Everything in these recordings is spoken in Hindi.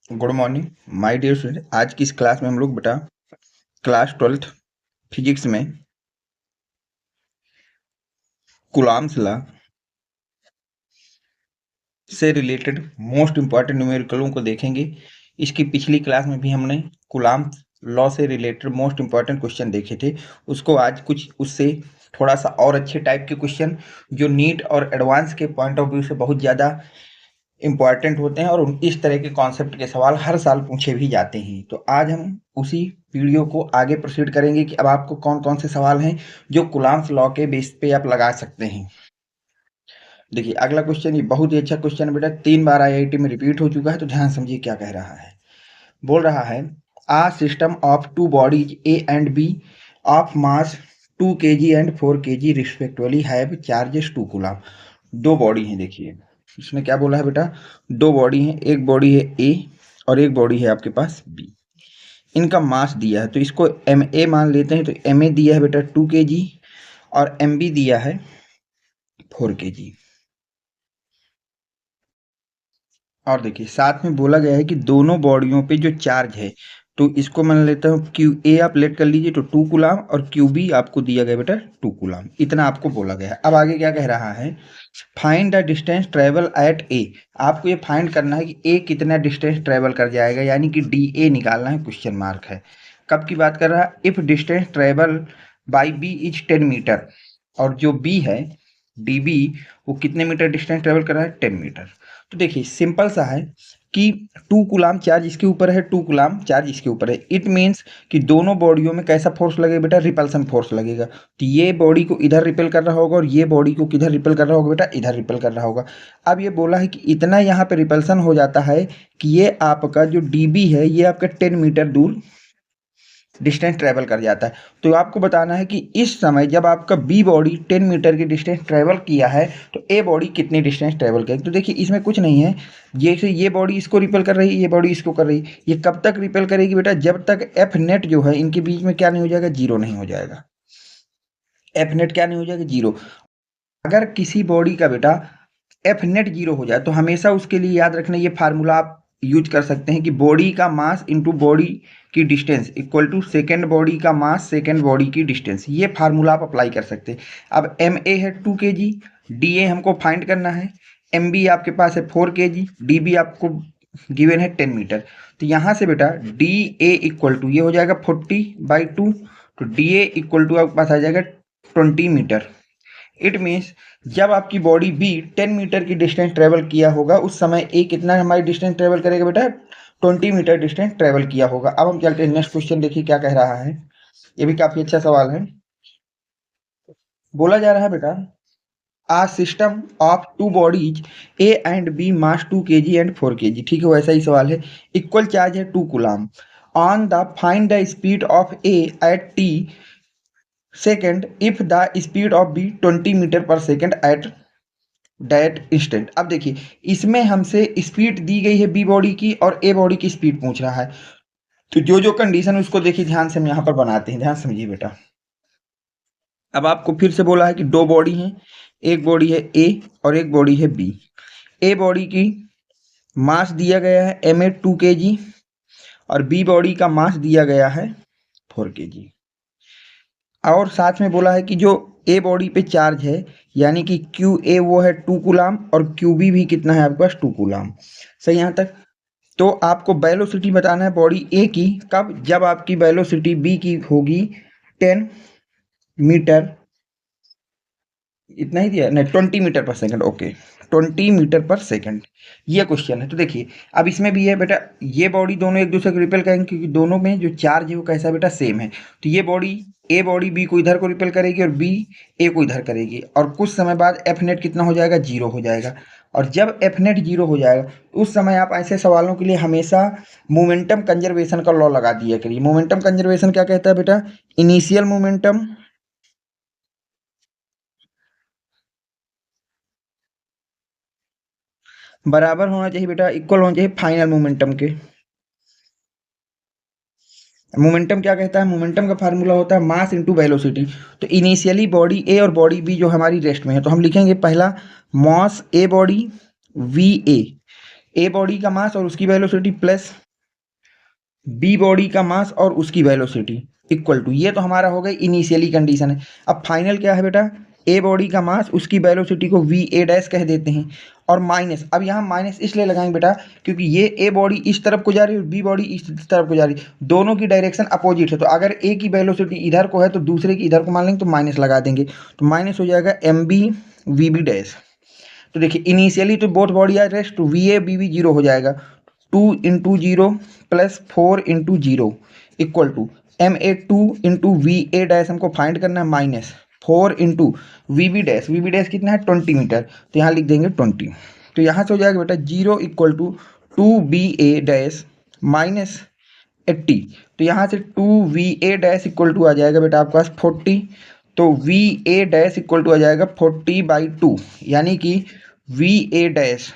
Good morning my dear student. आज की इस क्लास में हम लोग बेटा क्लास 12th फिजिक्स में कूलॉम्स लॉ से रिलेटेड मोस्ट इंपॉर्टेंट न्यूमेरिकलों को देखेंगे। इसकी पिछली क्लास में भी हमने कूलॉम्स लॉ से रिलेटेड मोस्ट इंपॉर्टेंट क्वेश्चन देखे थे। उसको आज कुछ उससे थोड़ा सा और अच्छे टाइप के क्वेश्चन जो नीट और एडवांस के पॉइंट ऑफ व्यू से बहुत ज़्यादा इम्पॉर्टेंट होते हैं और इस तरह के कॉन्सेप्ट के सवाल हर साल पूछे भी जाते हैं। तो आज हम उसी वीडियो को आगे प्रोसीड करेंगे कि अब आपको कौन कौन से सवाल हैं जो कूलॉम्स लॉ के बेस पे आप लगा सकते हैं। देखिए अगला क्वेश्चन, ये बहुत ही अच्छा क्वेश्चन है बेटा, 3 बार आईआईटी में रिपीट हो चुका है, तो ध्यान समझिए क्या कह रहा है। बोल रहा है a system of two bodies A and B of mass 2 kg and 4 kg respectively have charges 2 coulomb. दो बॉडी हैं, देखिए इसमें क्या बोला है बेटा, दो बॉडी है, एक बॉडी है ए और एक बॉडी है आपके पास बी। इनका मास दिया है तो इसको एम ए मान लेते हैं। तो एम ए दिया है बेटा 2 kg और एम बी दिया है 4 kg। और देखिए साथ में बोला गया है कि दोनों बॉडियों पे जो चार्ज है, तो इसको मान लेता हूँ क्यू ए आप लेट कर लीजिए, तो 2 कूलम और क्यू बी आपको दिया गया बेटा 2 कूलम। इतना आपको बोला गया है। अब आगे क्या कह रहा है, find the distance travel at A. आपको ये फाइंड करना है कि ए कितना डिस्टेंस ट्रेवल कर जाएगा, यानी कि डी ए निकालना है, क्वेश्चन मार्क है। कब की बात कर रहा है, if distance travel by B is 10 metre, और जो बी है डी बी वो कितने मीटर डिस्टेंस ट्रेवल कर रहा है, 10 मीटर। तो देखिए सिंपल सा है कि 2 कूलम चार्ज इसके ऊपर है, 2 कूलम चार्ज इसके ऊपर है। इट मीन्स कि दोनों बॉडियों में कैसा फोर्स लगेगा बेटा, रिपल्सन फोर्स लगेगा। तो ये बॉडी को इधर रिपेल कर रहा होगा और ये बॉडी को किधर रिपेल कर रहा होगा बेटा, इधर रिपेल कर रहा होगा। अब ये बोला है कि इतना यहाँ पे रिपल्सन हो जाता है कि ये आपका जो डी है ये आपका 10 मीटर दूर डिस्टेंस ट्रेवल कर जाता है। तो आपको बताना है कि इस समय जब आपका बी बॉडी 10 मीटर की डिस्टेंस ट्रेवल किया है तो ए बॉडी कितनी डिस्टेंस ट्रेवल करेगी। तो देखिए इसमें कुछ नहीं है, जैसे ये बॉडी इसको रिपेल कर रही है, ये बॉडी इसको कर रही है। ये कब तक रिपेल करेगी बेटा, जब तक एफ नेट जो है इनके बीच में क्या नहीं हो जाएगा, जीरो नहीं हो जाएगा। एफ नेट क्या नहीं हो जाएगा, जीरो। अगर किसी बॉडी का बेटा एफ नेट जीरो हो जाए तो हमेशा उसके लिए याद रखना, ये फार्मूला आप यूज कर सकते हैं कि बॉडी का मास इंटू बॉडी की distance equal to second body का मास सेकेंड बॉडी की डिस्टेंस। ये फार्मूला आप अप्लाई कर सकते हैं। अब एम ए है 2 kg, डी ए हमको फाइंड करना है, एम बी आपके पास है 4 kg, डी बी आपको गिवन है 10 मीटर। तो यहाँ से बेटा डी ए इक्वल टू ये हो जाएगा 40/2, तो डी ए इक्वल टू आपके पास आ जाएगा 20 मीटर। इट मीन्स जब आपकी बॉडी बी 10 मीटर की डिस्टेंस ट्रेवल किया होगा उस समय ए कितना हमारी डिस्टेंस ट्रेवल करेगा बेटा, 20 मीटर डिस्टेंस ट्रेवल किया होगा। अब हम चलते हैं नेक्स्ट क्वेश्चन, देखिए क्या कह रहा है। ये भी काफी अच्छा सवाल है। बोला जा रहा है बेटा a system of two bodies A and B mass 2 kg and 4 kg, ठीक है वैसा ही सवाल है। इक्वल चार्ज है 2 coulomb on the find the speed of A at T second if the speed of B 20 metre पर सेकेंड एट दैट इंस्टेंट। अब देखिए इसमें हमसे स्पीड दी गई है बी बॉडी की और ए बॉडी की स्पीड पूछ रहा है। तो जो जो कंडीशन उसको देखिए ध्यान से हम यहाँ पर बनाते हैं, ध्यान समझिए बेटा। अब आपको फिर से बोला है कि दो बॉडी हैं, एक बॉडी है ए और एक बॉडी है बी। ए बॉडी की मास दिया गया है एम ए 2 kg और बी बॉडी का मास दिया गया है 4 kg। और साथ में बोला है कि जो ए बॉडी पे चार्ज है यानी कि क्यू ए वो है 2 कूलम और क्यू बी भी कितना है आपके पास 2 कूलम। सही यहाँ तक। तो आपको वेलोसिटी बताना है बॉडी ए की, कब, जब आपकी वेलोसिटी बी की होगी 10 मीटर, इतना ही दिया नहीं, 20 मीटर पर सेकंड। ओके 20 मीटर पर सेकंड, ये क्वेश्चन है। तो देखिए अब इसमें भी है बेटा, ये बॉडी दोनों एक दूसरे को रिपेल करेंगे क्योंकि दोनों में जो चार्ज है वो कैसा बेटा, सेम है। तो ये बॉडी ए बॉडी बी को इधर को रिपेल करेगी और बी ए को इधर करेगी, और कुछ समय बाद एफ नेट कितना हो जाएगा, जीरो हो जाएगा। और जब एफ नेट जीरो हो जाएगा उस समय आप ऐसे सवालों के लिए हमेशा मोमेंटम कंजर्वेशन का लॉ लगा दिया करिए। मोमेंटम कंजर्वेशन क्या कहता है बेटा, इनिशियल मोमेंटम बराबर होना चाहिए बेटा, इक्वल होना चाहिए फाइनल मोमेंटम के। मोमेंटम क्या कहता है, मोमेंटम का फार्मूला होता है मास इनटू वेलोसिटी। तो इनिशियली बॉडी ए और बॉडी बी जो हमारी रेस्ट में है, तो हम लिखेंगे पहला mass A body V A. A body का मास और उसकी वेलोसिटी प्लस बी बॉडी का मास और उसकी वेलोसिटी इक्वल टू, ये तो हमारा हो गई इनिशियली कंडीशन है। अब फाइनल क्या है बेटा, ए बॉडी का मास उसकी वेलोसिटी को वी ए डैश कह देते हैं और माइनस, अब यहाँ माइनस इसलिए लगाएंगे बेटा क्योंकि ये ए बॉडी इस तरफ को जा रही है और बी बॉडी इस तरफ को जा रही है, दोनों की डायरेक्शन अपोजिट है, तो अगर ए की वेलोसिटी इधर को है तो दूसरे की इधर को मान लेंगे तो माइनस लगा देंगे, तो माइनस हो जाएगा M B V B dash. तो देखिए इनिशियली तो बोथ बॉडी आर रेस्ट, तो V A B B zero हो जाएगा, 2 × 0 plus 4 × 0 equal to M A 2 × V A dash हमको फाइंड करना है माइनस 4 × वी बी डैश कितना है 20 मीटर, तो यहाँ लिख देंगे 20, तो यहाँ से हो जाएगा बेटा 0 equal to 2 B A dash minus 80, तो यहाँ से 2 V A dash equal to आ जाएगा बेटा आपके पास 40, तो V A dash equal to आ जाएगा 40/2, यानी कि वी ए डैश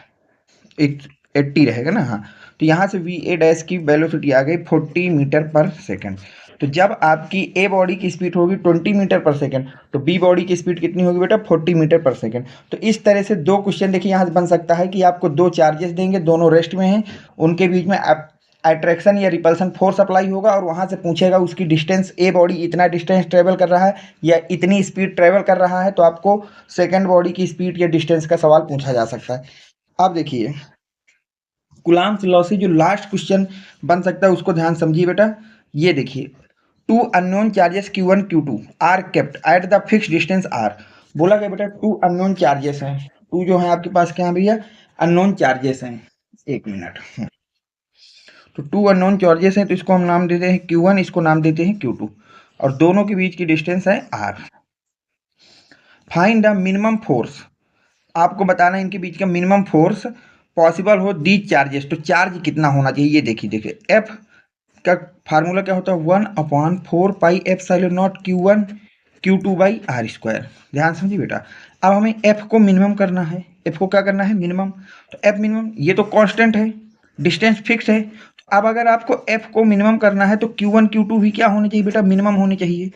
80 रहेगा ना, हाँ, तो यहाँ से वी ए डैश की वेलोसिटी आ गई 40 मीटर पर सेकंड। तो जब आपकी ए बॉडी की स्पीड होगी 20 मीटर पर सेकंड तो बी बॉडी की स्पीड कितनी होगी बेटा 40 मीटर पर सेकंड। तो इस तरह से दो क्वेश्चन देखिए यहाँ से बन सकता है कि आपको दो चार्जेस देंगे, दोनों रेस्ट में हैं, उनके बीच में अट्रैक्शन या रिपल्सन फोर्स अप्लाई होगा और वहाँ से पूछेगा उसकी डिस्टेंस, ए बॉडी इतना डिस्टेंस ट्रेवल कर रहा है या इतनी स्पीड ट्रेवल कर रहा है, तो आपको सेकेंड बॉडी की स्पीड या डिस्टेंस का सवाल पूछा जा सकता है। अब देखिए कूलम्ब्स लॉ से जो लास्ट क्वेश्चन बन सकता है उसको ध्यान समझिए बेटा, ये देखिए 2 unknown charges Q1 Q2 are kept at the fix distance R, बोला गया बेटा 2 अननोन चार्जेस हैं, 2 जो है आपके पास क्या है भैया अननोन चार्जेस हैं, एक मिनट, तो 2 अननोन चार्जेस हैं तो इसको हम नाम देते हैं Q1, इसको नाम देते हैं Q2 और दोनों के बीच की डिस्टेंस है R। Find the minimum force, आपको बताना है इनके बीच का मिनिमम फोर्स पॉसिबल हो दी चार्जेस, तो चार्ज कितना होना चाहिए ये देखिए एफ का फार्मूला क्या होता है 1/4πε0 Q1 Q2/r², ध्यान समझिए बेटा। अब हमें एफ को मिनिमम करना है, एफ को क्या करना है मिनिमम, तो एफ मिनिमम ये तो कांस्टेंट है, डिस्टेंस फिक्स है, तो अब अगर आपको एफ को मिनिमम करना है तो Q1 Q2 भी क्या होने चाहिए बेटा मिनिमम होने चाहिए,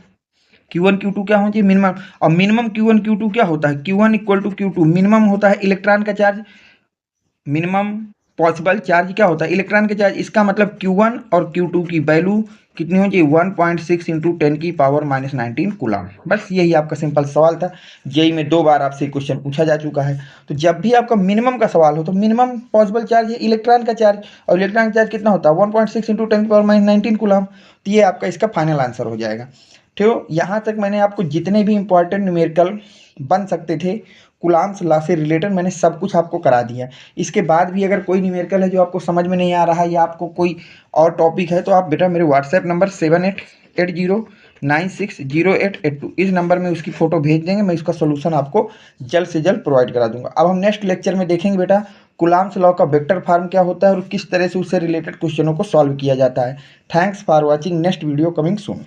Q1 Q2 क्या होना चाहिए मिनिमम, और मिनिमम Q1 Q2 क्या होता है Q1 = Q2, मिनिमम होता है इलेक्ट्रॉन का चार्ज, मिनिमम पॉसिबल चार्ज क्या होता है इलेक्ट्रॉन का चार्ज, इसका मतलब Q1 और Q2 की वैल्यू कितनी होनी चाहिए 1.6 × 10⁻⁻19 कूलम। बस यही आपका सिंपल सवाल था, जेई में 2 बार आपसे क्वेश्चन पूछा जा चुका है। तो जब भी आपका मिनिमम का सवाल हो तो मिनिमम पॉसिबल चार्ज है इलेक्ट्रॉन का चार्ज, और इलेक्ट्रॉन का चार्ज कितना होता है 1.6 × 10⁻19 कूलम, तो ये आपका इसका फाइनल आंसर हो जाएगा। ठीक, यहाँ तक मैंने आपको जितने भी इंपॉर्टेंट न्यूमेरिकल बन सकते थे कूलम्ब्स लॉ से रिलेटेड मैंने सब कुछ आपको करा दिया। इसके बाद भी अगर कोई न्यूमेरिकल है जो आपको समझ में नहीं आ रहा है या आपको कोई और टॉपिक है तो आप बेटा मेरे व्हाट्सएप नंबर 7880960882 इस नंबर में उसकी फ़ोटो भेज देंगे, मैं इसका सोल्यूशन आपको जल्द से जल्द प्रोवाइड करा दूंगा। अब हम नेक्स्ट लेक्चर में देखेंगे बेटा कूलम्ब्स लॉ का वेक्टर फॉर्म क्या होता है और किस तरह से उससे रिलेटेड क्वेश्चनों को सॉल्व किया जाता है। Thanks for watching, next video coming soon.